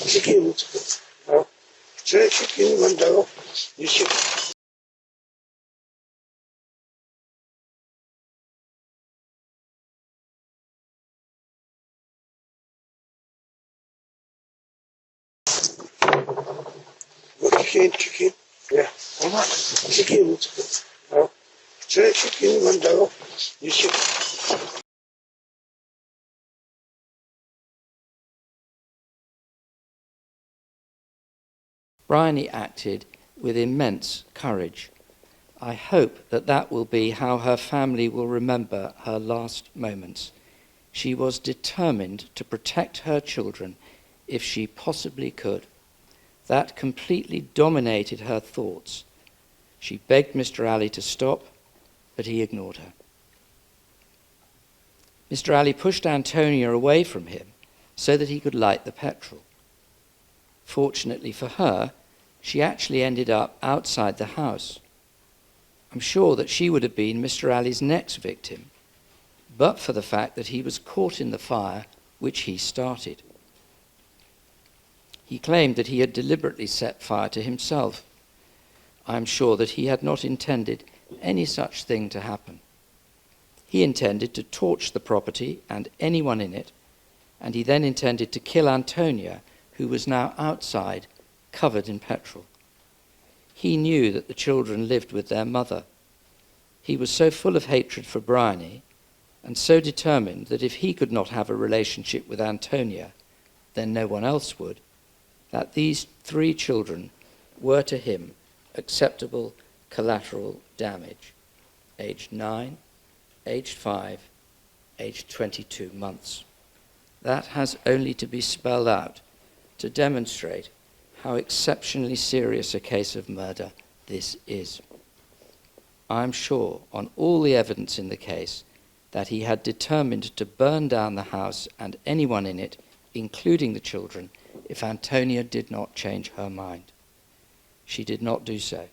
치킨, 제 치킨 먼저, 이식. 치킨, 예, 치킨, 제 치킨 먼저, 이식. Bryonie acted with immense courage. I hope that that will be how her family will remember her last moments. She was determined to protect her children if she possibly could. That completely dominated her thoughts. She begged Mr. Ali to stop, but he ignored her. Mr. Ali pushed Antonia away from him so that he could light the petrol. Fortunately for her, she actually ended up outside the house. I'm sure that she would have been Mr. Ali's next victim, but for the fact that he was caught in the fire which he started. He claimed that he had deliberately set fire to himself. I am sure that he had not intended any such thing to happen. He intended to torch the property and anyone in it, and he then intended to kill Antonia, who was now outside, covered in petrol. He knew that the children lived with their mother. He was so full of hatred for Bryonie, and so determined that if he could not have a relationship with Antonia, then no one else would, that these 3 children were to him acceptable collateral damage, aged 9, aged 5, aged 22 months. That has only to be spelled out to demonstrate how exceptionally serious a case of murder this is. I am sure, on all the evidence in the case, that he had determined to burn down the house and anyone in it, including the children, if Antonia did not change her mind. She did not do so,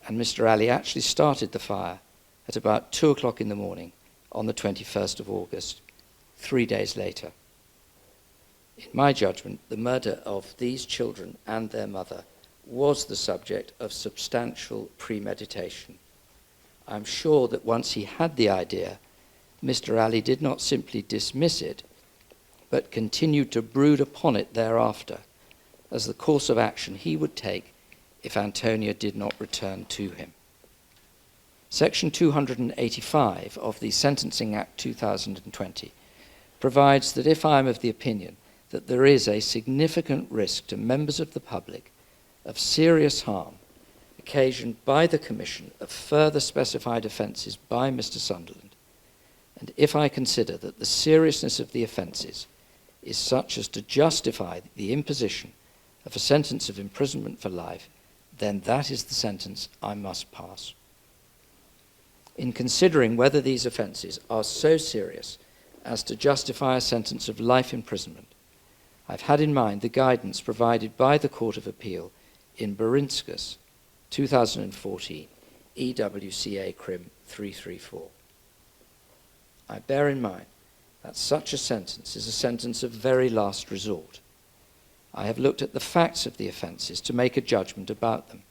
and Mr. Ali actually started the fire at about 2 o'clock in the morning on the 21st of August, 3 days later. In my judgment, the murder of these children and their mother was the subject of substantial premeditation. I'm sure that once he had the idea, Mr. Ali did not simply dismiss it, but continued to brood upon it thereafter as the course of action he would take if Antonia did not return to him. Section 285 of the Sentencing Act 2020 provides that if I am of the opinion that there is a significant risk to members of the public of serious harm occasioned by the commission of further specified offences by Mr. Sunderland, and if I consider that the seriousness of the offences is such as to justify the imposition of a sentence of imprisonment for life, then that is the sentence I must pass. In considering whether these offences are so serious as to justify a sentence of life imprisonment, I've had in mind the guidance provided by the Court of Appeal in Berinskas, 2014, EWCA Crim 334. I bear in mind that such a sentence is a sentence of very last resort. I have looked at the facts of the offences to make a judgment about them.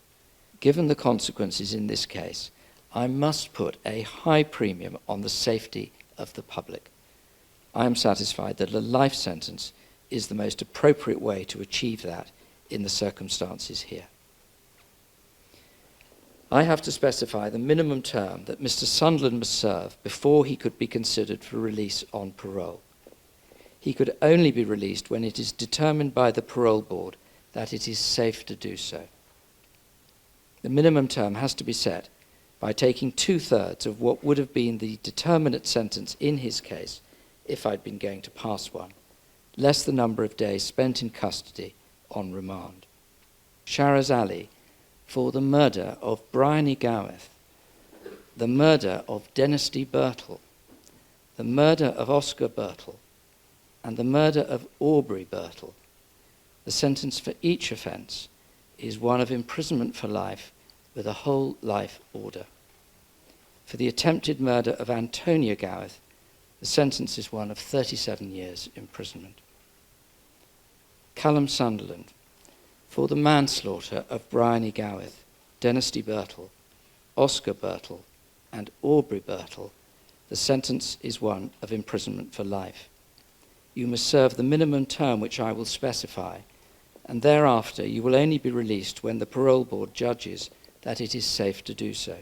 Given the consequences in this case, I must put a high premium on the safety of the public. I am satisfied that a life sentence is the most appropriate way to achieve that in the circumstances here. I have to specify the minimum term that Mr. Sunderland must serve before he could be considered for release on parole. He could only be released when it is determined by the parole board that it is safe to do so. The minimum term has to be set by taking 2/3 of what would have been the determinate sentence in his case if I'd been going to pass one, less the number of days spent in custody on remand. Sharaz Ali, for the murder of Bryonie Gawith, the murder of Denisty Birtle, the murder of Oscar Birtle, and the murder of Aubree Birtle, the sentence for each offence is one of imprisonment for life with a whole life order. For the attempted murder of Antonia Gawith, the sentence is one of 37 years imprisonment. Callum Sunderland, for the manslaughter of Bryonie Gawith, Denisty Birtle, Oscar Birtle, and Aubree Birtle, the sentence is one of imprisonment for life. You must serve the minimum term which I will specify, and thereafter you will only be released when the parole board judges that it is safe to do so.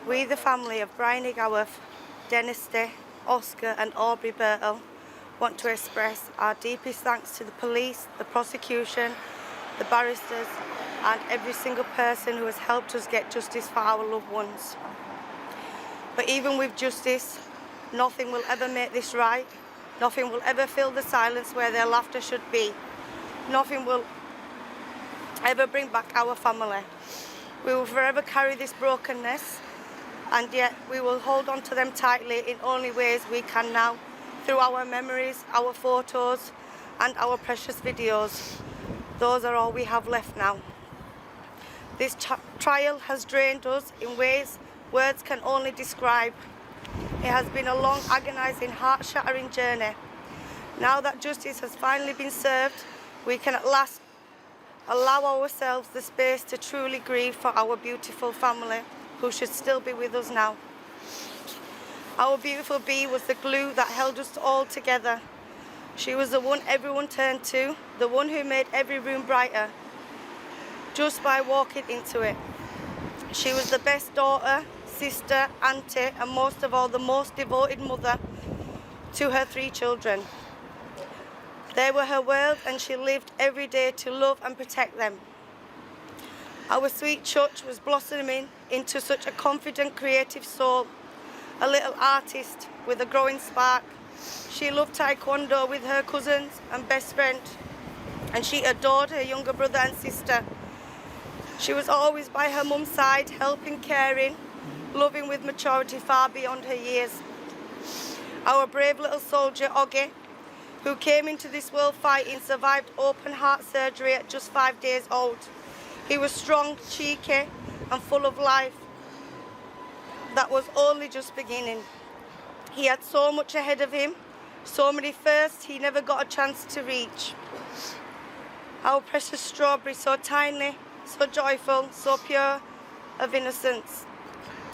We, the family of Bryonie Gawith, Denisty, Oscar and Aubree Birtle, want to express our deepest thanks to the police, the prosecution, the barristers and every single person who has helped us get justice for our loved ones. But even with justice, nothing will ever make this right. Nothing will ever fill the silence where their laughter should be. Nothing will ever bring back our family. We will forever carry this brokenness, and yet we will hold on to them tightly in only ways we can now, through our memories, our photos and our precious videos. Those are all we have left now. This trial has drained us in ways words can only describe. It has been a long, agonising, heart-shattering journey. Now that justice has finally been served, we can at last allow ourselves the space to truly grieve for our beautiful family, who should still be with us now. Our beautiful Bee was the glue that held us all together. She was the one everyone turned to, the one who made every room brighter, just by walking into it. She was the best daughter, sister, auntie, and most of all, the most devoted mother to her 3 children. They were her world, and she lived every day to love and protect them. Our sweet Chutch was blossoming into such a confident, creative soul, a little artist with a growing spark. She loved taekwondo with her cousins and best friend, and she adored her younger brother and sister. She was always by her mum's side, helping, caring, loving with maturity far beyond her years. Our brave little soldier, Oggy, who came into this world fighting, survived open heart surgery at just 5 days old. He was strong, cheeky and full of life that was only just beginning. He had so much ahead of him, so many firsts he never got a chance to reach. Our precious Strawberry, so tiny, so joyful, so pure of innocence.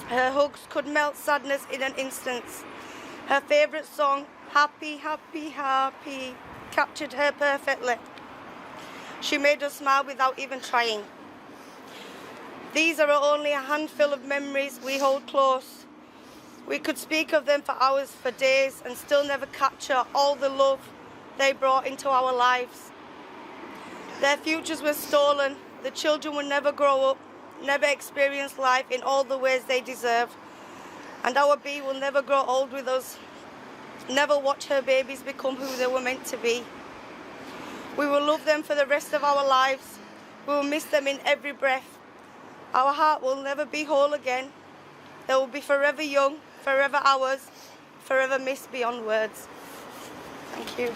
Her hugs could melt sadness in an instant. Her favourite song, Happy, Happy, Happy, captured her perfectly. She made us smile without even trying. These are only a handful of memories we hold close. We could speak of them for hours, for days, and still never capture all the love they brought into our lives. Their futures were stolen. The children will never grow up, never experience life in all the ways they deserve. And our Bee will never grow old with us, never watch her babies become who they were meant to be. We will love them for the rest of our lives. We will miss them in every breath. Our heart will never be whole again. They will be forever young, forever ours, forever missed beyond words. Thank you.